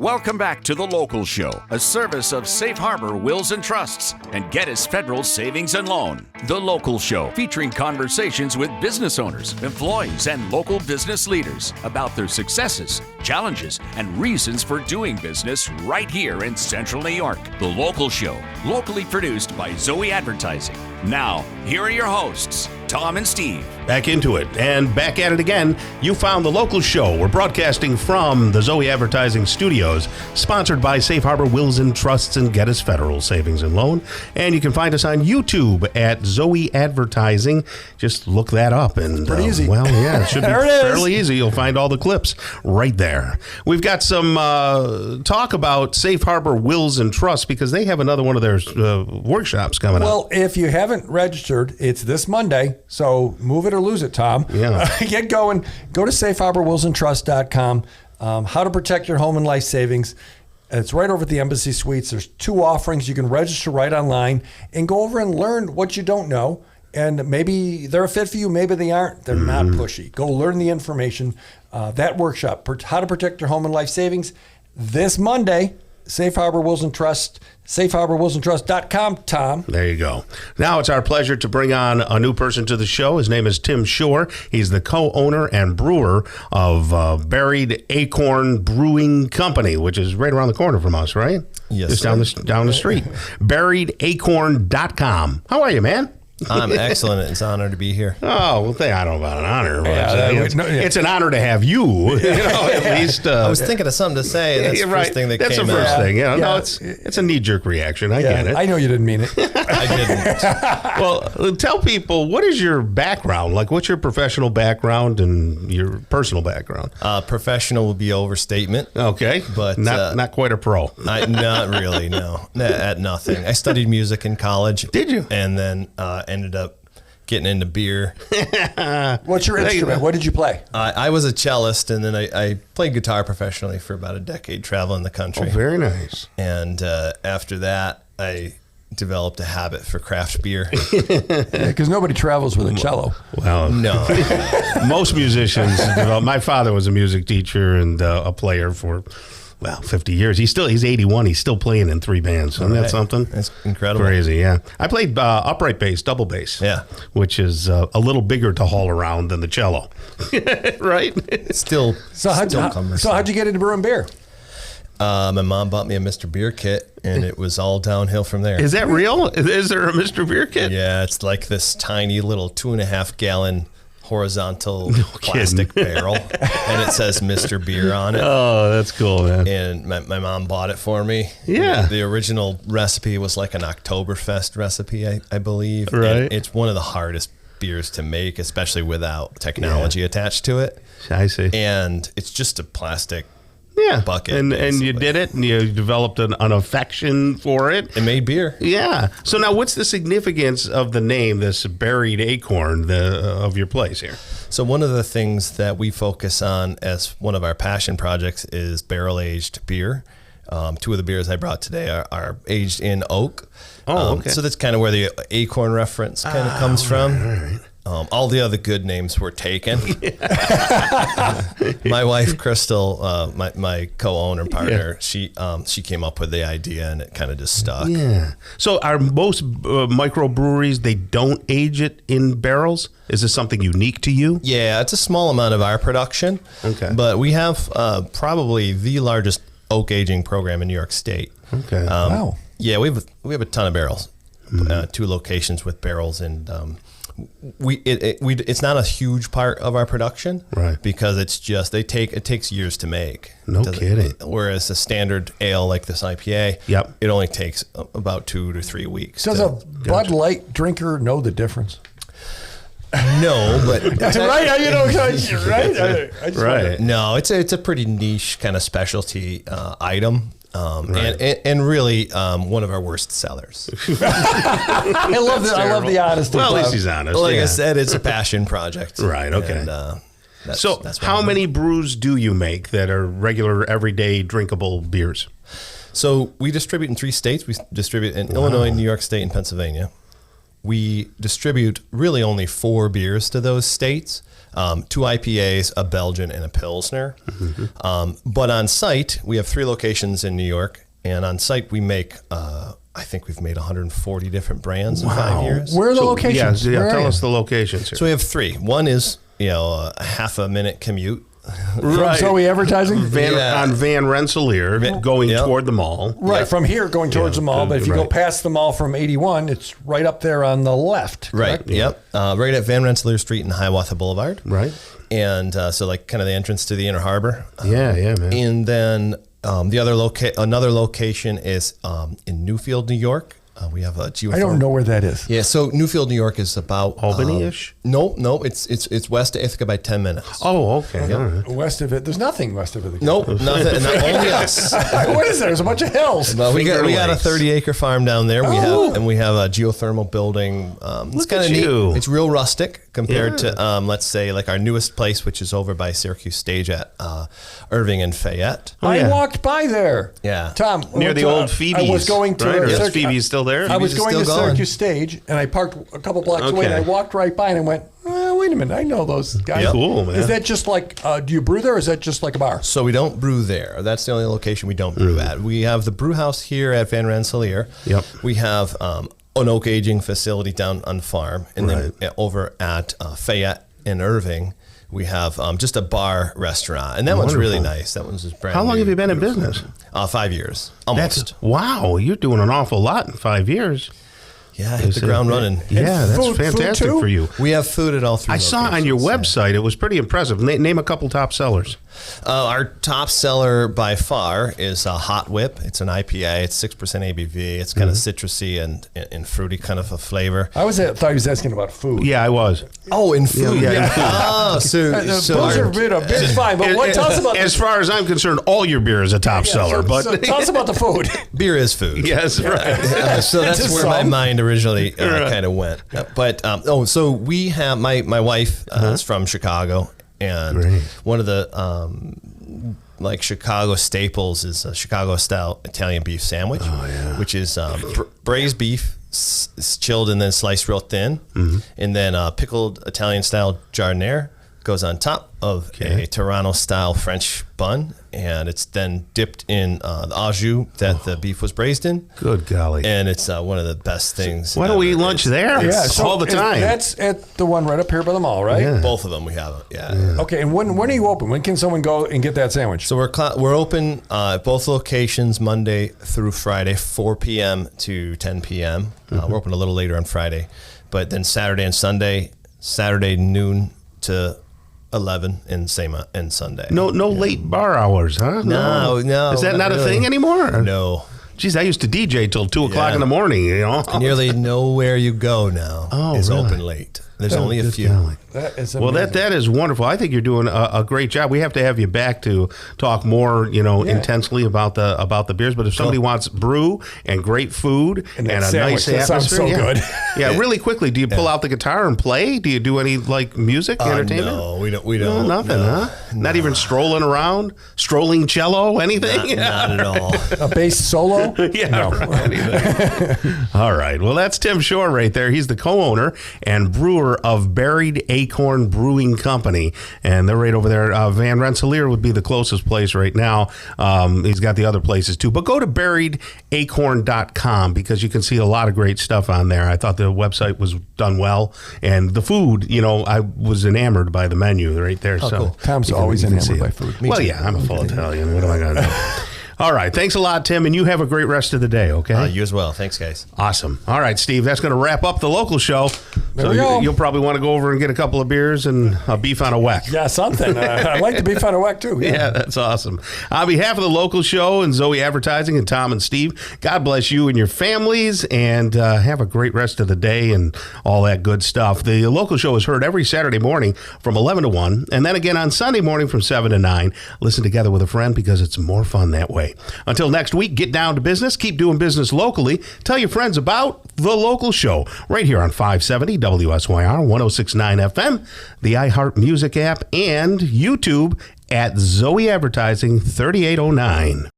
Welcome back to The Local Show, a service of Safe Harbor Wills and Trusts and Geddes Federal Savings and Loan. The Local Show, featuring conversations with business owners, employees, and local business leaders about their successes, challenges, and reasons for doing business right here in Central New York. The Local Show, locally produced by Zoey Advertising. Now, here are your hosts, Tom and Steve. Back into it and back at it again. You found The Local Show. We're broadcasting from the Zoey Advertising Studios, sponsored by Safe Harbor Wills and Trusts and Geddes Federal Savings and Loan. And you can find us on YouTube at Zoey Advertising. Just look that up. And pretty easy. Well, yeah, it should be fairly easy. You'll find all the clips right there. We've got some talk about Safe Harbor Wills and Trusts because they have another one of their workshops coming up. Well, if you haven't registered, it's this Monday. So move it or lose it, Tom. Yeah. Get going. Go to safeharborwillsandtrust.com. How to protect your home and life savings. It's right over at the Embassy Suites. There's 2 offerings. You can register right online and go over and learn what you don't know. And maybe they're a fit for you. Maybe they aren't. They're not pushy. Go learn the information. That workshop, how to protect your home and life savings, this Monday. Safe Harbor Wills and Trust, safeharborwillsandtrust.com, Tom. There you go. Now it's our pleasure to bring on a new person to the show. His name is Tim Shore. He's the co-owner and brewer of Buried Acorn Brewing Company, which is right around the corner from us, right? Yes, just down the street. BuriedAcorn.com. How are you, man? I'm excellent. It's an honor to be here. Oh, well, I don't know about an honor. But it's an honor to have you. At least. I was thinking of something to say. That's the first thing that came out. That's the first thing. No, it's a knee-jerk reaction. I get it. I know you didn't mean it. I didn't. Well, tell people, what is your background? Like, what's your professional background and your personal background? Professional would be overstatement. Okay, but not quite a pro. Not really, no. At nothing. I studied music in college. Did you? And then ended up getting into beer. What's your instrument? What did you play? I was a cellist, and then I played guitar professionally for about a decade, traveling the country. Oh, very nice. And after that, I developed a habit for craft beer. Because nobody travels with a cello. Well, no. Most musicians develop. My father was a music teacher and a player for 50 years. He's 81. He's still playing in 3 bands. Isn't that something? That's incredible. Crazy, yeah. I played upright bass, double bass. Yeah. Which is a little bigger to haul around than the cello. Right? Still how'd you get into brewing beer? My mom bought me a Mr. Beer kit, and it was all downhill from there. Is that real? Is there a Mr. Beer kit? Yeah, it's like this tiny little 2.5 gallon horizontal plastic barrel, and it says Mr. Beer on it. Oh, that's cool, man. And my mom bought it for me. Yeah. The original recipe was like an Oktoberfest recipe, I believe. Right. And it's one of the hardest beers to make, especially without technology attached to it. I see. And it's just a plastic bucket. And you did it, and you developed an affection for it. It made beer. Yeah. So now what's the significance of the name, this Buried Acorn, of your place here? So one of the things that we focus on as one of our passion projects is barrel-aged beer. 2 of the beers I brought today are aged in oak. Oh, okay. So that's kind of where the acorn reference kind of comes from. Right. All the other good names were taken. My wife, Crystal, my co-owner partner, she came up with the idea, and it kind of just stuck. Yeah. So are most microbreweries, they don't age it in barrels? Is this something unique to you? Yeah, it's a small amount of our production. Okay. But we have probably the largest oak aging program in New York State. Okay. Wow. Yeah, we have a ton of barrels. 2 locations with barrels, and it's not a huge part of our production, right? Because it takes years to make. No kidding. Whereas a standard ale like this IPA, it only takes about 2 to 3 weeks. Does a Bud Light drinker know the difference? No, but right? You know, right? Right. No, it's a pretty niche kind of specialty item. And really one of our worst sellers. I love the honesty. Well, at least he's honest. Like I said, it's a passion project. Right. Okay. And, that's how many brews do you make that are regular, everyday, drinkable beers? So we distribute in 3 states. We distribute in Illinois, New York State, and Pennsylvania. we distribute really only 4 beers to those states. 2 IPAs, a Belgian, and a Pilsner. But on site, we have 3 locations in New York, and on site we make, I think we've made 140 different brands in 5 years. Where are the locations? Yeah, tell us the locations here. So we have 3. One is, a half a minute commute. Right. From Zoey Advertising? On Van Rensselaer, going toward the mall. Right, from here going towards the mall, but if you go past the mall from 81, it's right up there on the left. Right, correct? yep. Right at Van Rensselaer Street and Hiawatha Boulevard. Right. And so like kind of the entrance to the Inner Harbor. Yeah, man. And then another location is in Newfield, New York. We have a geothermal. I don't know where that is. Yeah, so Newfield, New York is about Albany-ish? No, it's west of Ithaca by 10 minutes. Oh, okay. All right. West of it, there's nothing west of it. Nope, nothing. Not only us. What is there? There's a bunch of hills. But we got a 30-acre farm down there. We have a geothermal building. It's kind of neat. It's real rustic compared to let's say like our newest place, which is over by Syracuse Stage at Irving and Fayette. I walked by there. Yeah, Tom, near the old Phoebe's. I was going to. Right? Is Phoebe's still there? I was Phoebe's going to still going. Syracuse Stage, and I parked a couple blocks away, and I walked right by, and I went, wait a minute, I know those guys. Cool, man. Is that just like, do you brew there, or is that just like a bar? So we don't brew there. That's the only location we don't brew at. We have the brew house here at Van Rensselaer. Yep. We have an oak aging facility down on farm, and then over at Fayette and Irving, we have just a bar restaurant, and that one's really nice. That one's just brand new. How long have you been in business? 5 years, almost. Wow, you're doing an awful lot in 5 years. Yeah, hit the ground running. Yeah, that's food fantastic too? for you. We have food at all 3 I saw on your website, it was pretty impressive. Name a couple top sellers. Our top seller by far is Hot Whip. It's an IPA. It's 6% ABV. It's kind of citrusy and fruity kind of a flavor. Thought he was asking about food. Yeah, I was. Oh, in food. Yeah. Oh, so Those are beer's fine, but tell us about as far as I'm concerned, all your beer is a top seller. So tell us about the food. beer is food. Yes, right. So that's where my mind originally kind of went. But so we have my wife is from Chicago, and one of the like Chicago staples is a Chicago style Italian beef sandwich, which is braised beef, chilled and then sliced real thin, and then pickled Italian style giardiniera goes on top of a Toronto style French bun, and it's then dipped in the au jus that the beef was braised in. Good golly. And it's one of the best things. Why don't we eat lunch there? All the time. That's at the one right up here by the mall, right? Yeah. Both of them we have. Yeah. Okay, and when are you open? When can someone go and get that sandwich? So we're open at both locations Monday through Friday, 4 p.m. to 10 p.m. We're open a little later on Friday, but then Saturday and Sunday, Saturday noon to 11 and same and Sunday. No late bar hours, huh? No. Is that not a thing anymore? No. Geez, I used to DJ till 2 o'clock in the morning, Nearly nowhere you go now is really? open late. There's only a few. That is well, amazing. that is wonderful. I think you're doing a great job. We have to have you back to talk more, intensely about the beers. But if somebody wants brew and great food and a nice atmosphere, that sounds so good. Yeah, really quickly. Do you pull out the guitar and play? Do you do any like music entertainment? No, we don't. No, nothing, huh? No. Not even strolling around, strolling cello, anything? Not at all. A bass solo? Yeah, anything. All right. Well, that's Tim Shore right there. He's the co-owner and brewer of Buried Acorn Brewing Company, and they're right over there. Van Rensselaer would be the closest place right now. He's got the other places too, but go to buriedacorn.com because you can see a lot of great stuff on there. I thought the website was done well, and the food, I was enamored by the menu right there. Oh, so cool. Tom's always enamored by food. Well, yeah, I'm a full Italian. What am I going to do? All right. Thanks a lot, Tim, and you have a great rest of the day, okay? You as well. Thanks, guys. Awesome. All right, Steve, that's going to wrap up the local show. There we go. You'll probably want to go over and get a couple of beers and a beef on a weck. Yeah, something. I like the beef on a weck, too. Yeah, that's awesome. On behalf of the local show and Zoey Advertising and Tom and Steve, God bless you and your families, and have a great rest of the day and all that good stuff. The local show is heard every Saturday morning from 11 to 1, and then again on Sunday morning from 7 to 9. Listen together with a friend because it's more fun that way. Until next week, get down to business. Keep doing business locally. Tell your friends about the local show right here on 570 WSYR 106.9 FM, the iHeart Music app, and YouTube at Zoey Advertising 3809.